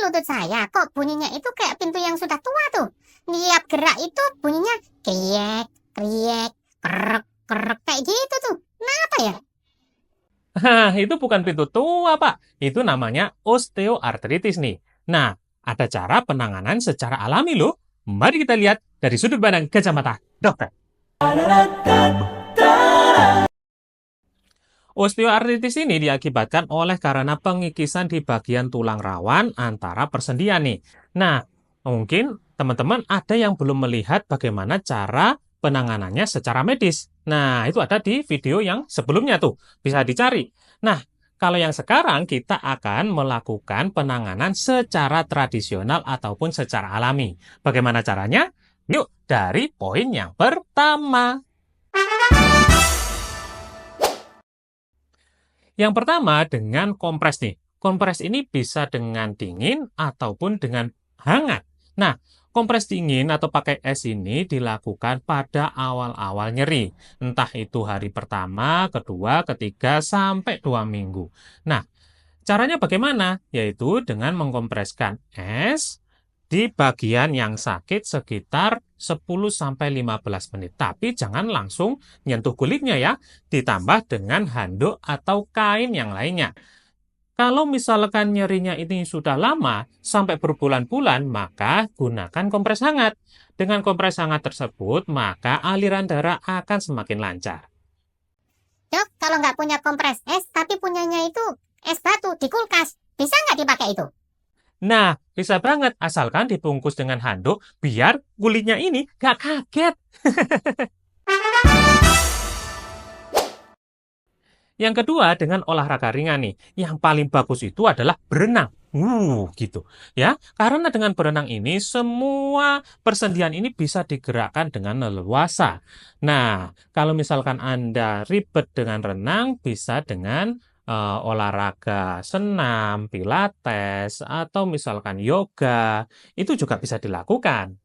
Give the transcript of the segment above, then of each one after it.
lutut saya kok bunyinya itu kayak pintu yang sudah tua tuh. Tiap gerak itu bunyinya kriek, kriek, kerek, kerek kayak gitu tuh. Kenapa ya? Hah, itu bukan pintu tua, Pak. Itu namanya osteoartritis nih. Nah, ada cara penanganan secara alami loh. Mari kita lihat dari sudut pandang kacamata dokter. Osteoartritis ini diakibatkan oleh karena pengikisan di bagian tulang rawan antara persendian nih. Nah, mungkin teman-teman ada yang belum melihat bagaimana cara penanganannya secara medis. Nah, itu ada di video yang sebelumnya tuh, bisa dicari. Nah, kalau yang sekarang kita akan melakukan penanganan secara tradisional ataupun secara alami. Bagaimana caranya? Yuk, dari poin yang pertama. Yang pertama dengan kompres nih. Kompres ini bisa dengan dingin ataupun dengan hangat. Nah, kompres dingin atau pakai es ini dilakukan pada awal-awal nyeri. Entah itu hari pertama, kedua, ketiga, sampai 2 minggu. Nah, caranya bagaimana? Yaitu dengan mengkompreskan es di bagian yang sakit sekitar 10-15 menit. Tapi jangan langsung nyentuh kulitnya ya, ditambah dengan handuk atau kain yang lainnya. Kalau misalkan nyerinya ini sudah lama, sampai berbulan-bulan, maka gunakan kompres hangat. Dengan kompres hangat tersebut, maka aliran darah akan semakin lancar. Dok, kalau nggak punya kompres es tapi punyanya itu es batu di kulkas, bisa nggak dipakai itu? Nah, bisa banget asalkan dibungkus dengan handuk biar kulitnya ini gak kaget. Yang kedua, dengan olahraga ringan nih. Yang paling bagus itu adalah berenang. Gitu. Ya, karena dengan berenang ini semua persendian ini bisa digerakkan dengan leluasa. Nah, kalau misalkan Anda ribet dengan renang, bisa dengan olahraga senam, pilates, atau misalkan yoga. Itu juga bisa dilakukan.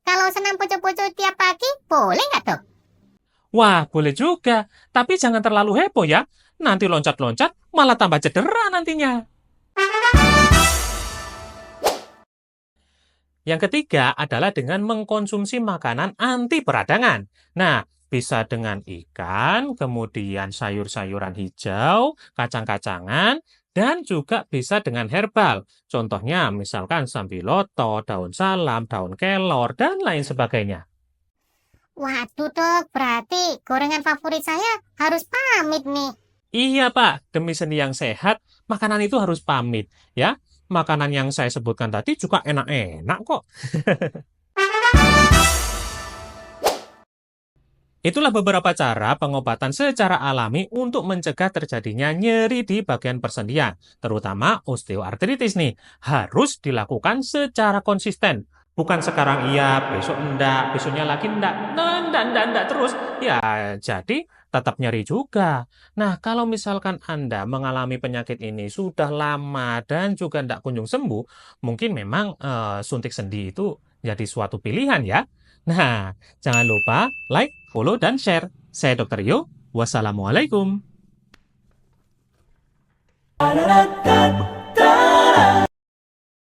Kalau senam pucuk-pucuk tiap pagi, boleh nggak dok? Wah, boleh juga. Tapi jangan terlalu heboh ya. Nanti loncat-loncat malah tambah cedera nantinya. Yang ketiga adalah dengan mengkonsumsi makanan anti peradangan. Nah, bisa dengan ikan, kemudian sayur-sayuran hijau, kacang-kacangan, dan juga bisa dengan herbal. Contohnya misalkan sambiloto, daun salam, daun kelor, dan lain sebagainya. Waduh dok, berarti gorengan favorit saya harus pamit nih. Iya, Pak. Demi seni yang sehat, makanan itu harus pamit, ya. Makanan yang saya sebutkan tadi juga enak-enak kok. Itulah beberapa cara pengobatan secara alami untuk mencegah terjadinya nyeri di bagian persendian, terutama osteoartritis nih. Harus dilakukan secara konsisten. Bukan sekarang iya, besok enggak, besoknya lagi enggak, nah, enggak terus. Ya, jadi tetap nyeri juga. Nah, kalau misalkan Anda mengalami penyakit ini sudah lama dan juga enggak kunjung sembuh, mungkin memang suntik sendi itu jadi suatu pilihan ya. Nah, jangan lupa like, follow, dan share. Saya Dr. Yo. Wassalamualaikum.